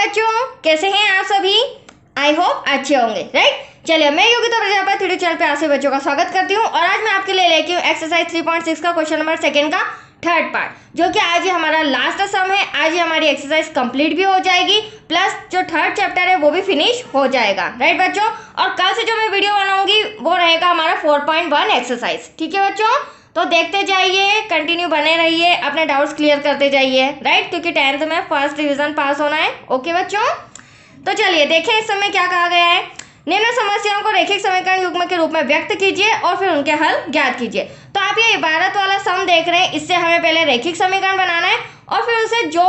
बच्चों, कैसे हैं आप सभी? आई होप अच्छे होंगे, राइट। चलिए, मैं योगिता प्रजापति यूट्यूब चैनल पे आप सभी बच्चों का स्वागत करती हूँ और आज मैं आपके लिए लेके हूँ एक्सरसाइज 3.6 का क्वेश्चन नंबर 2 का थर्ड पार्ट, जो कि आज ही हमारा लास्ट सम है। आज ही हमारी एक्सरसाइज कंप्लीट भी हो जाएगी, प्लस जो थर्ड चैप्टर है वो भी फिनिश हो जाएगा, राइट बच्चों। और कल से जो मैं वीडियो बनाऊंगी वो रहेगा हमारा 4.1 एक्सरसाइज, ठीक है बच्चों। तो देखते जाइए, कंटिन्यू बने रहिए, अपने डाउट्स क्लियर करते जाइए, राइट, क्योंकि 10th में फर्स्ट डिवीजन पास होना है। ओके बच्चों, तो चलिए देखें इस समय क्या कहा गया है। निम्न समस्याओं को रैखिक समीकरण युग्म के रूप में व्यक्त कीजिए और फिर उनके हल ज्ञात कीजिए। तो आप ये इबारत वाला सम देख रहे हैं, इससे हमें पहले रैखिक समीकरण बनाना है और फिर उसे जो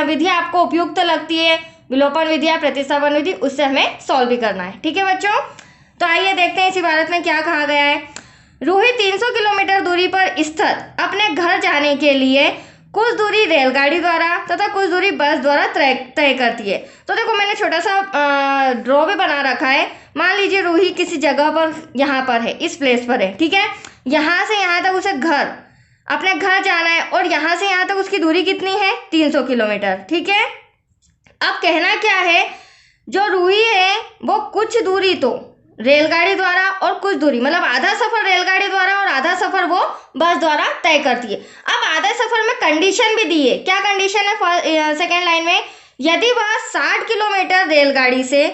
विधि आपको उपयुक्त लगती है, विलोपन विधि या प्रतिस्थापन विधि, उससे हमें सॉल्व भी करना है, ठीक है बच्चों। तो आइए देखते हैं इस इबारत में क्या कहा गया है। रूही 300 किलोमीटर दूरी पर स्थित अपने घर जाने के लिए कुछ दूरी रेलगाड़ी द्वारा तथा कुछ दूरी बस द्वारा तय करती है। तो देखो, मैंने छोटा सा ड्रॉ भी बना रखा है। मान लीजिए रूही किसी जगह पर यहाँ पर है, इस प्लेस पर है, ठीक है। यहाँ से यहाँ तक उसे अपने घर जाना है और यहाँ से यहाँ तक उसकी दूरी कितनी है? 300 किलोमीटर, ठीक है। अब कहना क्या है, जो रूही है वो कुछ दूरी तो रेलगाड़ी द्वारा और कुछ दूरी, मतलब आधा सफर रेलगाड़ी द्वारा और आधा सफर वो बस द्वारा तय करती है। अब आधा सफर में कंडीशन भी दी है। क्या कंडीशन है? सेकेंड लाइन में, यदि वह 60 किलोमीटर रेलगाड़ी से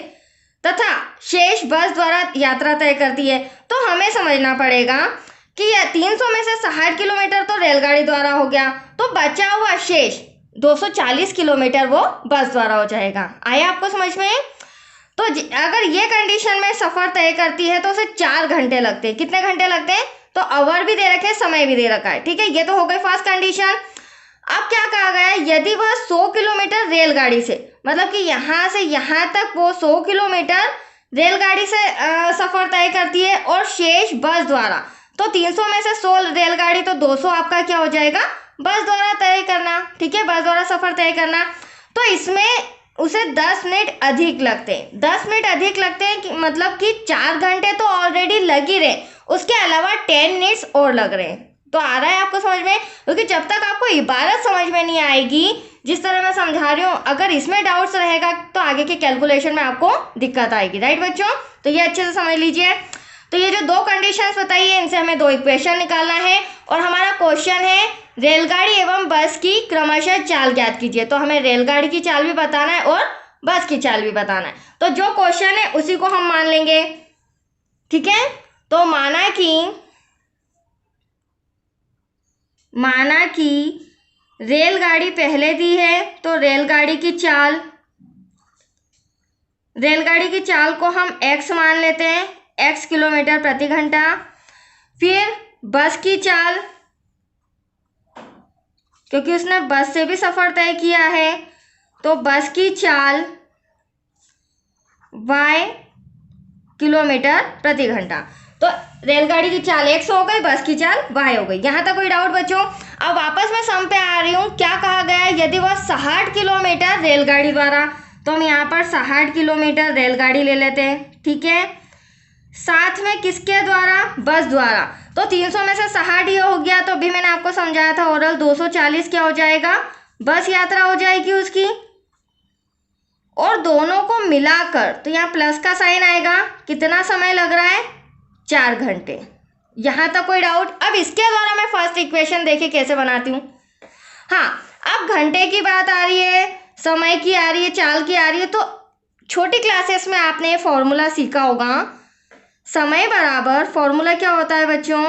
तथा शेष बस द्वारा यात्रा तय करती है, तो हमें समझना पड़ेगा कि 300 में से 60 किलोमीटर तो रेलगाड़ी द्वारा हो गया, तो बचा हुआ शेष 240 किलोमीटर वो बस द्वारा हो जाएगा। आया आपको समझ में? तो अगर ये कंडीशन में सफर तय करती है तो उसे 4 घंटे लगते हैं। कितने घंटे लगते हैं? तो आवर भी दे रखे हैं, समय भी दे रखा है, ठीक है। ये तो हो गई फर्स्ट कंडीशन। अब क्या कहा गया है, यदि वह 100 किलोमीटर रेलगाड़ी से, मतलब कि यहाँ से यहाँ तक वो 100 किलोमीटर रेलगाड़ी से सफर तय करती है और शेष बस द्वारा, तो 300 में से 100 रेलगाड़ी, तो 200 आपका क्या हो जाएगा? बस द्वारा तय करना, ठीक है, बस द्वारा सफर तय करना। तो इसमें उसे 10 मिनट अधिक लगते हैं। 10 मिनट अधिक लगते हैं कि मतलब कि 4 घंटे तो ऑलरेडी लग ही रहे, उसके अलावा 10 मिनट्स और लग रहे हैं। तो आ रहा है आपको समझ में? क्योंकि जब तक आपको इबारत समझ में नहीं आएगी, जिस तरह मैं समझा रही हूँ, अगर इसमें डाउट्स रहेगा तो आगे के कैलकुलेशन में आपको दिक्कत आएगी, राइट बच्चों। तो ये अच्छे से समझ लीजिए। तो ये जो 2 कंडीशंस बताई है, इनसे हमें 2 इक्वेशन निकालना है और हमारा क्वेश्चन है रेलगाड़ी एवं बस की क्रमशः चाल ज्ञात कीजिए। तो हमें रेलगाड़ी की चाल भी बताना है और बस की चाल भी बताना है। तो जो क्वेश्चन है उसी को हम मान लेंगे, ठीक है। तो माना कि रेलगाड़ी पहले दी है, तो रेलगाड़ी की चाल को हम x मान लेते हैं, x किलोमीटर प्रति घंटा। फिर बस की चाल, क्योंकि उसने बस से भी सफर तय किया है, तो बस की चाल y किलोमीटर प्रति घंटा। तो रेलगाड़ी की चाल x हो गई, बस की चाल y हो गई। यहाँ तक कोई डाउट बच्चों? अब वापस मैं सम पे आ रही हूँ। क्या कहा गया है, यदि वह 60 किलोमीटर रेलगाड़ी द्वारा, तो हम यहाँ पर 60 किलोमीटर रेलगाड़ी ले लेते हैं, ठीक है। साथ में किसके द्वारा? बस द्वारा। तो 300 में से 60 ये हो गया, तो अभी मैंने आपको समझाया था ओरल, 240 क्या हो जाएगा? बस यात्रा हो जाएगी उसकी। और दोनों को मिलाकर, तो यहाँ प्लस का साइन आएगा। कितना समय लग रहा है? 4 घंटे। यहाँ तक कोई डाउट? अब इसके द्वारा मैं फर्स्ट इक्वेशन देखिए कैसे बनाती हूँ। हाँ, अब घंटे की बात आ रही है, समय की आ रही है, चाल की आ रही है। तो छोटी क्लासेस में आपने फॉर्मूला सीखा होगा, समय बराबर, फॉर्मूला क्या होता है बच्चों?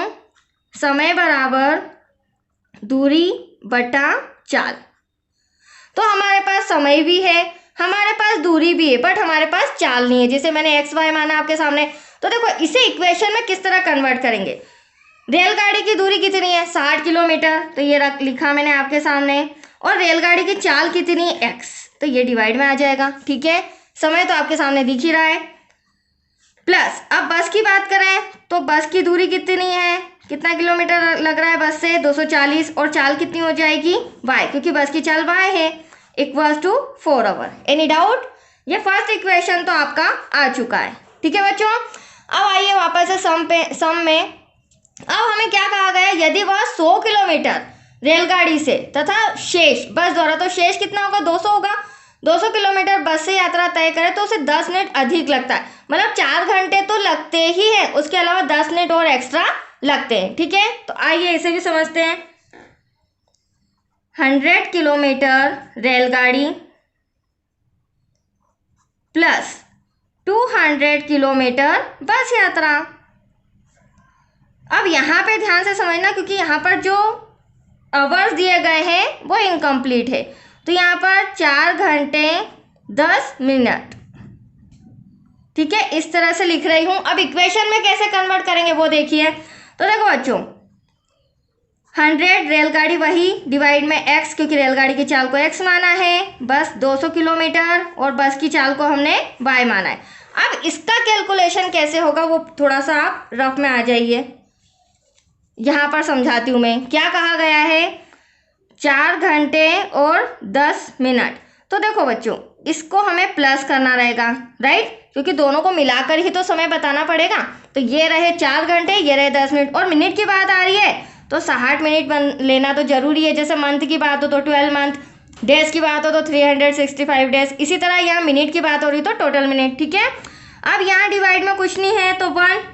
समय बराबर दूरी बटा चाल। तो हमारे पास समय भी है, हमारे पास दूरी भी है, बट हमारे पास चाल नहीं है, जिसे मैंने एक्स वाई माना आपके सामने। तो देखो, इसे इक्वेशन में किस तरह कन्वर्ट करेंगे। रेलगाड़ी की दूरी कितनी है? 60 किलोमीटर, तो ये लिखा मैंने आपके सामने। और रेलगाड़ी की चाल कितनी है? x, तो ये डिवाइड में आ जाएगा, ठीक है। समय तो आपके सामने दिख ही रहा है। प्लस अब बस की बात करें, तो बस की दूरी कितनी है? कितना किलोमीटर लग रहा है बस से? 240। और चाल कितनी हो जाएगी? y, क्योंकि बस की चाल y है, equals to 4 hour. Any doubt? ये फर्स्ट इक्वेशन तो आपका आ चुका है, ठीक है बच्चों। अब आइए वापस से सम में। अब हमें क्या कहा गया? यदि वह 100 किलोमीटर रेलगाड़ी से तथा शेष बस द्वारा, तो शेष कितना होगा? 200 होगा। 200 किलोमीटर बस से यात्रा तय करे तो उसे 10 मिनट अधिक लगता है, मतलब 4 घंटे तो लगते ही हैं, उसके अलावा 10 मिनट और एक्स्ट्रा लगते हैं। ठीक है, तो आइए इसे भी समझते हैं। 100 किलोमीटर रेलगाड़ी प्लस 200 किलोमीटर बस यात्रा। अब यहाँ पे ध्यान से समझना, क्योंकि यहाँ पर जो आवर्स दिए गए हैं वो इनकम्प्लीट है, तो यहाँ पर 4 घंटे 10 मिनट। ठीक है, इस तरह से लिख रही हूँ। अब इक्वेशन में कैसे कन्वर्ट करेंगे वो देखिए। तो देखो बच्चों, 100 रेलगाड़ी वही डिवाइड में x, क्योंकि रेलगाड़ी की चाल को x माना है, बस 200 किलोमीटर और बस की चाल को हमने y माना है। अब इसका कैलकुलेशन कैसे होगा वो थोड़ा सा आप रफ में आ जाइए, यहाँ पर समझाती हूँ मैं। क्या कहा गया है, 4 घंटे और 10 मिनट। तो देखो बच्चों, इसको हमें प्लस करना रहेगा, राइट, क्योंकि दोनों को मिलाकर ही तो समय बताना पड़ेगा। तो ये रहे 4 घंटे, ये रहे 10 मिनट, और मिनट की बात आ रही है तो 60 मिनट लेना तो जरूरी है। जैसे मंथ की बात हो तो 12 मंथ, डेज की बात हो तो 365 डेज, इसी तरह यहाँ मिनट की बात हो रही तो टोटल मिनट। ठीक है, अब यहाँ डिवाइड में कुछ नहीं है तो 1,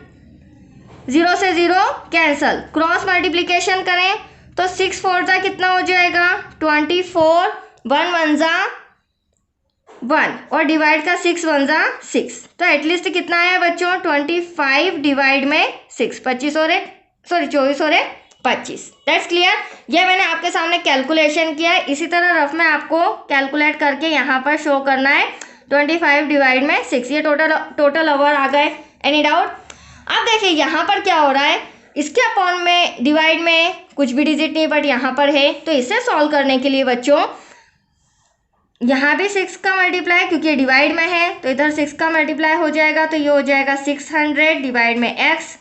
0 से 0 कैंसल, क्रॉस मल्टीप्लीकेशन करें तो 6 4 जा कितना हो जाएगा, 24, 1 1 जा 1 और डिवाइड का 6 1 जा 6, तो एटलीस्ट कितना है बच्चों, 25 डिवाइड में 6, 24 और 25। That's clear. ये मैंने आपके सामने कैलकुलेशन किया है, इसी तरह रफ में आपको कैलकुलेट करके यहाँ पर शो करना है 25 डिवाइड में 6, ये टोटल आवर आ गए। Any doubt? अब देखिए यहाँ पर क्या हो रहा है, इसके अपॉन में डिवाइड में कुछ भी डिजिट नहीं बट यहाँ पर है, तो इसे सॉल्व करने के लिए बच्चों यहाँ भी 6 का मल्टीप्लाई, क्योंकि ये डिवाइड में है तो इधर 6 का मल्टीप्लाई हो जाएगा, तो ये हो जाएगा 600 डिवाइड में x,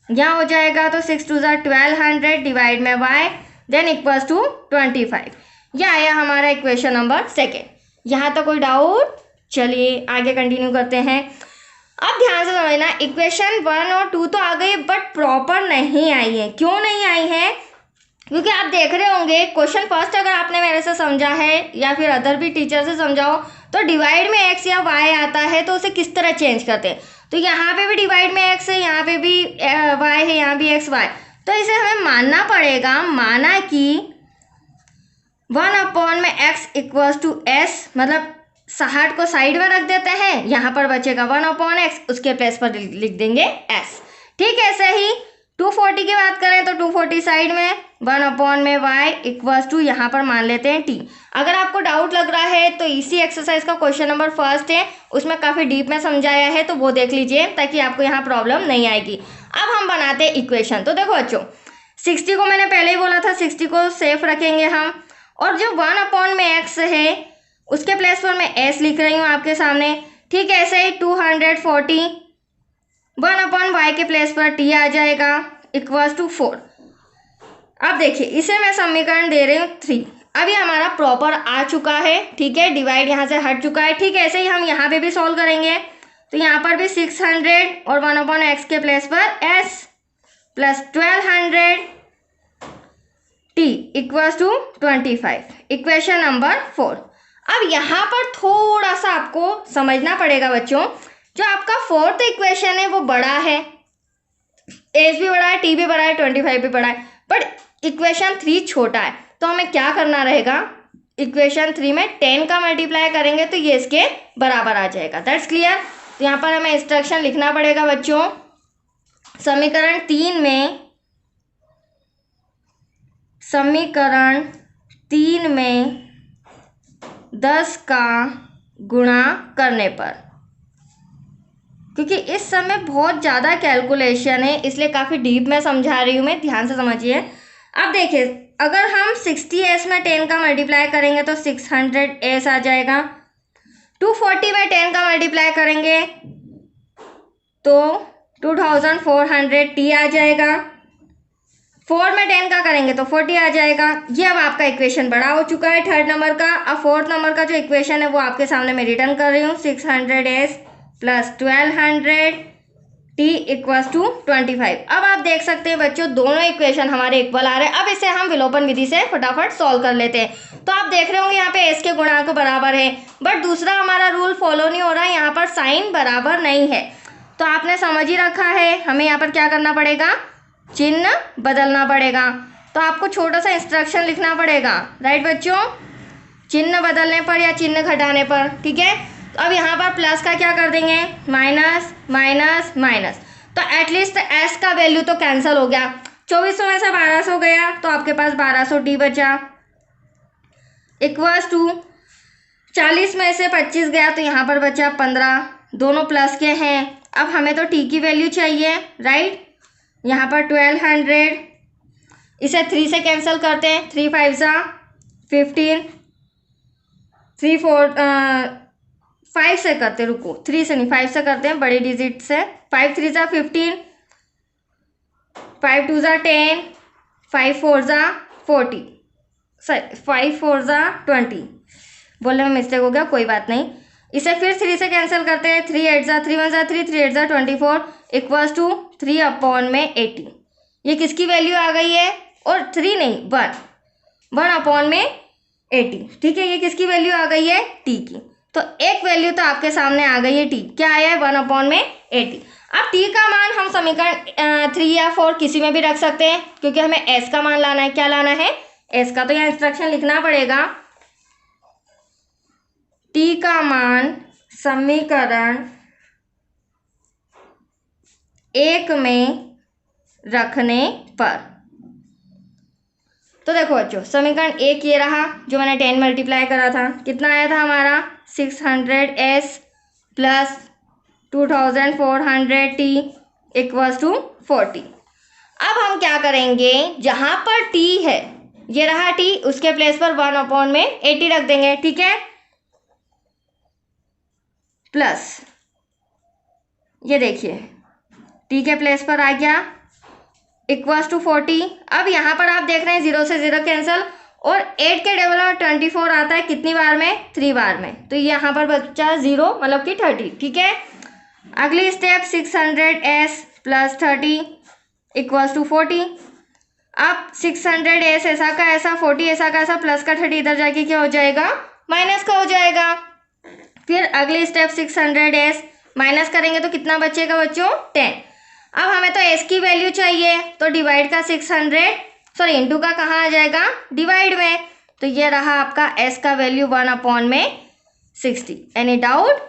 यहाँ हो जाएगा तो 6 2 1200 डिवाइड में y, देन इक्वल्स टू 25। यह आया हमारा इक्वेशन नंबर 2। यहाँ तक कोई डाउट? चलिए आगे कंटिन्यू करते हैं। अब ध्यान से समझना, इक्वेशन 1 और 2 तो आ गई बट प्रॉपर नहीं आई है। क्यों नहीं आई है? क्योंकि आप देख रहे होंगे क्वेश्चन फर्स्ट अगर आपने मेरे से समझा है या फिर अदर भी टीचर से समझाओ तो डिवाइड में x या y आता है तो उसे किस तरह चेंज करते हैं। तो यहाँ पे भी डिवाइड में x है, यहाँ पे भी y है, यहाँ भी x y, तो इसे हमें मानना पड़ेगा, माना कि 1 में x इक्वल्स टू s, मतलब 60 को साइड में रख देते हैं, यहाँ पर बचेगा 1/x, उसके प्लेस पर लिख देंगे s। ठीक है, ऐसे ही 240 की बात करें तो 240 साइड में 1 में y इक्वल्स टू यहाँ पर मान लेते हैं t। अगर आपको डाउट लग रहा है तो इसी एक्सरसाइज का क्वेश्चन नंबर 1 है, उसमें काफ़ी डीप में समझाया है, तो वो देख लीजिए ताकि आपको यहाँ प्रॉब्लम नहीं आएगी। अब हम बनाते हैं इक्वेशन। तो देखो बच्चों, 60 को मैंने पहले ही बोला था 60 को सेफ रखेंगे हम, और जो 1 में x है उसके प्लेस पर मैं s लिख रही हूँ आपके सामने। ठीक है, ऐसे ही 240 1/y के प्लेस पर t आ जाएगा इक्वल्स टू 4। अब देखिए इसे मैं समीकरण दे रही हूँ 3। अभी हमारा प्रॉपर आ चुका है, ठीक है, डिवाइड यहाँ से हट चुका है। ठीक है, ऐसे ही हम यहाँ पे भी सॉल्व करेंगे, तो यहाँ पर भी 600 और 1/x के प्लेस पर s plus 1200 t equals to 25, equation number 4। अब यहाँ पर थोड़ा सा आपको समझना पड़ेगा बच्चों, जो आपका 4th इक्वेशन है वो बड़ा है, एज भी बड़ा है, टी भी बड़ा है, 25 भी बड़ा है, बट इक्वेशन 3 छोटा है। तो हमें क्या करना रहेगा, इक्वेशन 3 में 10 का मल्टीप्लाई करेंगे तो ये इसके बराबर आ जाएगा। That's clear. तो यहाँ पर हमें इंस्ट्रक्शन लिखना पड़ेगा बच्चों, समीकरण 3 में 10 का गुणा करने पर, क्योंकि इस समय बहुत ज़्यादा कैलकुलेशन है इसलिए काफ़ी डीप में समझा रही हूँ मैं, ध्यान से समझिए। अब देखिए अगर हम 60s में 10 का मल्टीप्लाई करेंगे तो 600s आ जाएगा, 240 में 10 का मल्टीप्लाई करेंगे तो 2400t आ जाएगा, 4 में 10 का करेंगे तो 40 आ जाएगा। ये अब आपका इक्वेशन बड़ा हो चुका है 3rd नंबर का। अब 4th नंबर का जो इक्वेशन है वो आपके सामने मैं रिटर्न कर रही हूँ, 600s plus 1200 t equals to 25। अब आप देख सकते हैं बच्चों दोनों इक्वेशन हमारे इक्वल आ रहे हैं। अब इसे हम विलोपन विधि से फटाफट सॉल्व कर लेते हैं। तो आप देख रहे होंगे यहाँ पे एस के गुणांक बराबर है, बट दूसरा हमारा रूल फॉलो नहीं हो रहा है, यहाँ पर साइन बराबर नहीं है। तो आपने समझ ही रखा है, हमें यहाँ पर क्या करना पड़ेगा, चिन्ह बदलना पड़ेगा। तो आपको छोटा सा इंस्ट्रक्शन लिखना पड़ेगा, राइट बच्चों, चिन्ह बदलने पर या चिन्ह घटाने पर, ठीक है। तो अब यहाँ पर प्लस का क्या कर देंगे, माइनस माइनस माइनस, तो एटलीस्ट एस का वैल्यू तो कैंसिल हो गया। 2400 में से 1200 गया तो आपके पास 1200 टी बचा, इक्वल्स टू 40 में से 25 गया तो यहाँ पर बचा 15, दोनों प्लस के हैं। अब हमें तो टी की वैल्यू चाहिए, राइट, यहाँ पर 1200, इसे 3 से कैंसिल करते हैं, 3 5 सा 15, 3 4 5 से करते, रुको 3 से नहीं 5 से करते हैं, बड़ी डिजिट से, 5 3 सा 15, 5 2 सा 10, 5 4 सा 40, सॉरी 5 4 सा 20, बोलने में मिस्टेक हो गया, कोई बात नहीं। इसे फिर 3 से कैंसिल करते हैं, 3 8 सा 3 1 सा 3, 3 8 सा 24, इक्वल्स टू 3 अपॉन में 80। ये किसकी वैल्यू आ गई है, और 3 नहीं 1 अपॉन में 80, ठीक है। ये किसकी वैल्यू आ गई है, टी की। तो एक वैल्यू तो आपके सामने आ गई है टी, क्या आया है, 1 अपॉन में 80। अब टी का मान हम समीकरण 3 या 4 किसी में भी रख सकते हैं, क्योंकि हमें एस का मान लाना है, क्या लाना है, एस का। तो यहाँ इंस्ट्रक्शन लिखना पड़ेगा, टी का मान समीकरण 1 में रखने पर। तो देखो बच्चों, समीकरण 1 ये रहा जो मैंने 10 मल्टीप्लाई करा था, कितना आया था हमारा, 600s plus 2400t equals to 40। अब हम क्या करेंगे, जहां पर t है, ये रहा t, उसके प्लेस पर 1 अपॉन में 80 रख देंगे, ठीक है, प्लस ये देखिए t के प्लेस पर आ गया इक्वल्स टू 40। अब यहाँ पर आप देख रहे हैं 0 से 0 कैंसिल, और 8 के डबल और 24 आता है कितनी बार में, 3 बार में, तो यहाँ पर बचा 0 मतलब कि 30, ठीक है। अगली step 600s plus 30 equals to 40। अब 600s ऐसा का ऐसा, 40 ऐसा का ऐसा, प्लस का 30 इधर जाके क्या हो जाएगा, माइनस का हो जाएगा। फिर अगली स्टेप 600s माइनस करेंगे तो कितना बचेगा बच्चों, 10। अब हमें तो s की वैल्यू चाहिए, तो डिवाइड का 600, सॉरी इंटू का कहाँ आ जाएगा, डिवाइड में, तो ये रहा आपका s का वैल्यू 1 अपॉन में 60। Any doubt?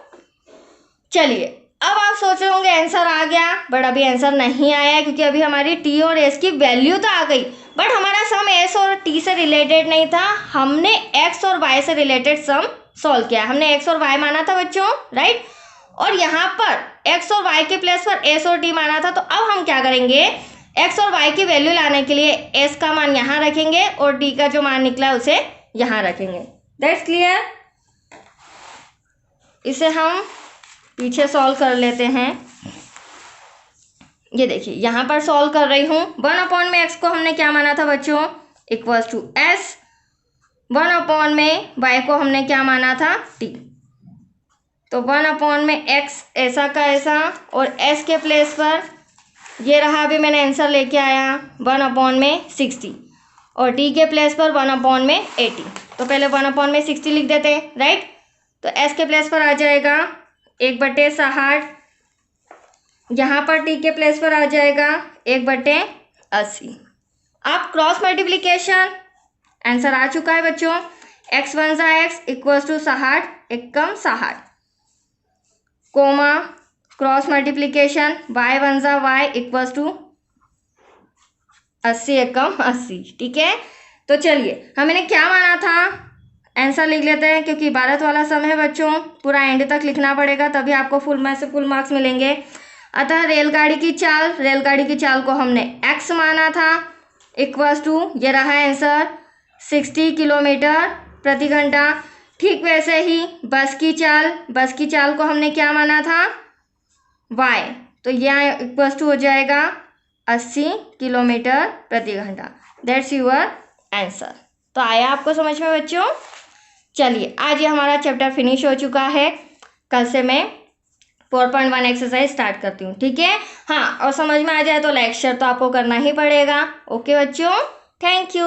चलिए, अब आप सोच रहे होंगे आंसर आ गया, बट अभी आंसर नहीं आया, क्योंकि अभी हमारी t और s की वैल्यू तो आ गई, बट हमारा सम s और t से रिलेटेड नहीं था, हमने x और y से रिलेटेड सम सॉल्व किया। हमने x और y माना था बच्चों, राइट, और यहाँ पर x और y के प्लेस पर s और t माना था। तो अब हम क्या करेंगे, x और y की वैल्यू लाने के लिए s का मान यहाँ रखेंगे और t का जो मान निकला उसे यहाँ रखेंगे। That's clear? इसे हम पीछे सॉल्व कर लेते हैं। ये देखिए यहाँ पर सॉल्व कर रही हूँ। 1 अपॉन में x को हमने क्या माना था बच्चों, इक्वल्स टू s। 1 अपॉन में y को हमने क्या माना था, t। तो 1 अपॉन में x ऐसा का ऐसा, और s के प्लेस पर ये रहा, अभी मैंने आंसर लेके आया 1 अपॉन में 60, और t के प्लेस पर 1 अपॉन में 80। तो पहले 1 अपॉन में 60 लिख देते हैं, राइट। तो s के प्लेस पर आ जाएगा 1/60, यहाँ पर t के प्लेस पर आ जाएगा 1/80। अब क्रॉस मल्टीप्लीकेशन, आंसर आ चुका है बच्चों, x 1 सा x equals to 60 Ekam 60, coma cross multiplication y 1 सा y इक्वल्स टू 80 एकम 80, ठीक है। तो चलिए हमने क्या माना था, आंसर लिख लेते हैं, क्योंकि भारत वाला सम है बच्चों, पूरा एंड तक लिखना पड़ेगा, तभी आपको फुल में से फुल मार्क्स मिलेंगे। अतः रेलगाड़ी की चाल को हमने x माना था, इक्वल्स टू, ये रहा आंसर 60 किलोमीटर प्रति घंटा। ठीक वैसे ही बस की चाल को हमने क्या माना था, y, तो यह इक्वल्स टू हो जाएगा 80 किलोमीटर प्रति घंटा। That's your answer. तो आया आपको समझ में बच्चों? चलिए आज ये हमारा चैप्टर फिनिश हो चुका है, कल से मैं 4.1 एक्सरसाइज स्टार्ट करती हूँ, ठीक है। हाँ, और समझ में आ जाए तो लेक्चर तो आपको करना ही पड़ेगा। ओके बच्चों, थैंक यू।